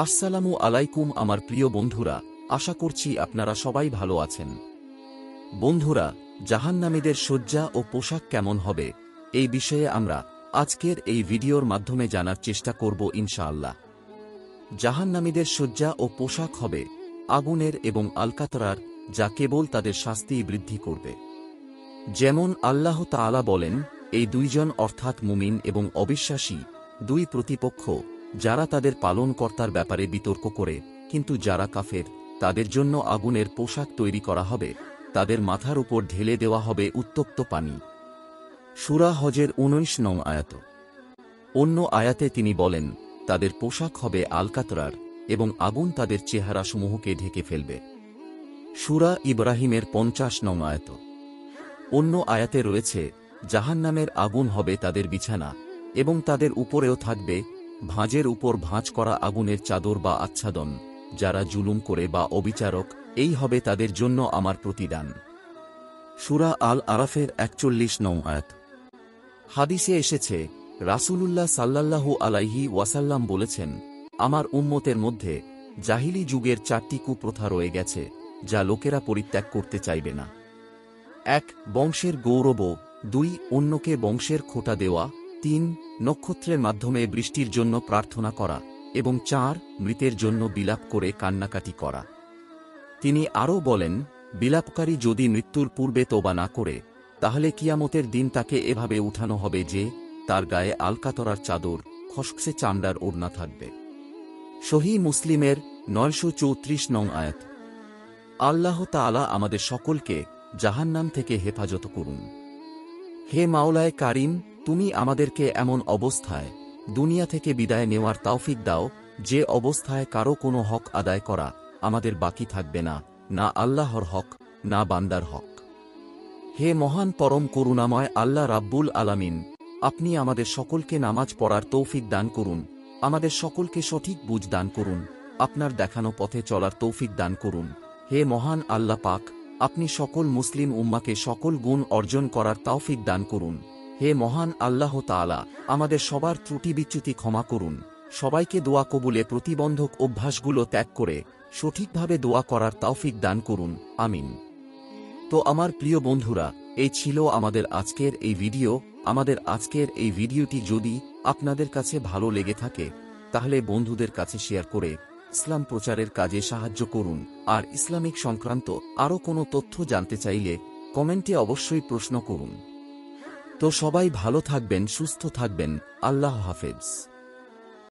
আসসালামু আলাইকুম আমার প্রিয় বন্ধুরা, আশা করছি আপনারা সবাই ভালো আছেন। বন্ধুরা, জাহান্নামীদের সজ্জা ও পোশাক কেমন হবে এই বিষয়ে আমরা আজকের এই ভিডিওর মাধ্যমে জানার চেষ্টা করব ইনশাআল্লাহ। জাহান্নামীদের সজ্জা ও পোশাক হবে আগুনের এবং আলকাতরার, যা কেবল তাদের শাস্তি বৃদ্ধি করবে। যেমন আল্লাহ তাআলা বলেন, এই দুইজন অর্থাৎ মুমিন এবং অবিশ্বাসী দুই প্রতিপক্ষ, যারা তাদের পালনকর্তার ব্যাপারে বিতর্ক করে, কিন্তু যারা কাফের তাদের জন্য আগুনের পোশাক তৈরি করা হবে, তাদের মাথার উপর ঢেলে দেওয়া হবে উত্তপ্ত পানি। সূরা হজের ১৯ নং আয়াত। অন্য আয়াতে তিনি বলেন, তাদের পোশাক হবে আলকাতরার এবং আগুন তাদের চেহারাসমূহকে ঢেকে ফেলবে। সূরা ইব্রাহিমের ৫০ নং আয়াত। অন্য আয়াতে রয়েছে, জাহান্নামের আগুন হবে তাদের বিছানা এবং তাদের উপরেও থাকবে ভাঁজের উপর ভাঁজ করা আগুনের চাদর বা আচ্ছাদন। যারা জুলুম করে বা অবিচারক, এই হবে তাদের জন্য আমার প্রতিদান। সূরা আল আরাফের ৪১ নং আয়াত। হাদিসে এসেছে, রাসূলুল্লাহ সাল্লাল্লাহু আলাইহি ওয়াসাল্লাম বলেছেন, আমার উম্মতের মধ্যে জাহিলি যুগের ৪টি কুপ্রথা রয়ে গেছে, যা লোকেরা পরিত্যাগ করতে চাইবে না। ১. বংশের গৌরব। ২. অন্যকে বংশের খোঁটা দেওয়া। ৩. নক্ষত্রের মাধ্যমে বৃষ্টির জন্য প্রার্থনা করা। এবং ৪. মৃতের জন্য বিলাপ করে কান্নাকাটি করা। তিনি আরও বলেন, বিলাপকারী যদি মৃত্যুর পূর্বে তওবা না করে, তাহলে কিয়ামতের দিন তাকে এভাবে উঠানো হবে যে, তার গায়ে আলকাতরার চাদর, খসখসে চামড়ার ওড়না থাকবে। সহিহ মুসলিমের ৯৩৪ নং আয়াত। আল্লাহ তাআলা আমাদের সকলকে জাহান্নাম থেকে হেফাজত করুন। হে মাওলায়ে কারিম, তুমি আমাদেরকে এমন অবস্থায় দুনিয়া থেকে বিদায় নেওয়ার তৌফিক দাও, যে অবস্থায় কারো কোনো হক আদায় করা আমাদের বাকি থাকবে না, না আল্লাহর হক, না বান্দার হক। হে মহান পরম করুণাময় আল্লাহ রাব্বুল আলামিন, আপনি আমাদের সকলকে নামাজ পড়ার তৌফিক দান করুন, আমাদের সকলকে সঠিক বুঝ দান করুন, আপনার দেখানো পথে চলার তৌফিক দান করুন। হে মহান আল্লাহ পাক, আপনি সকল মুসলিম উম্মাকে সকল গুণ অর্জন করার তৌফিক দান করুন। হে মহান আল্লাহ তাআলা, আমাদের সবার ত্রুটি বিচ্যুতি ক্ষমা করুন, সবাইকে দোয়া কবুলে প্রতিবন্ধক অভ্যাসগুলো ত্যাগ করে সঠিকভাবে দোয়া করার তৌফিক দান করুন, আমিন। তো আমার প্রিয় বন্ধুরা, এই ছিল আমাদের আজকের এই ভিডিও। আমাদের আজকের এই ভিডিওটি যদি আপনাদের কাছে ভালো লেগে থাকে, তাহলে বন্ধুদের কাছে শেয়ার করে ইসলাম প্রচারের কাজে সাহায্য করুন। আর ইসলামিক সংক্রান্ত আরও কোনো তথ্য জানতে চাইলে কমেন্টে অবশ্যই প্রশ্ন করুন। তো সবাই ভালো থাকবেন, সুস্থ থাকবেন। আল্লাহ হাফেজ।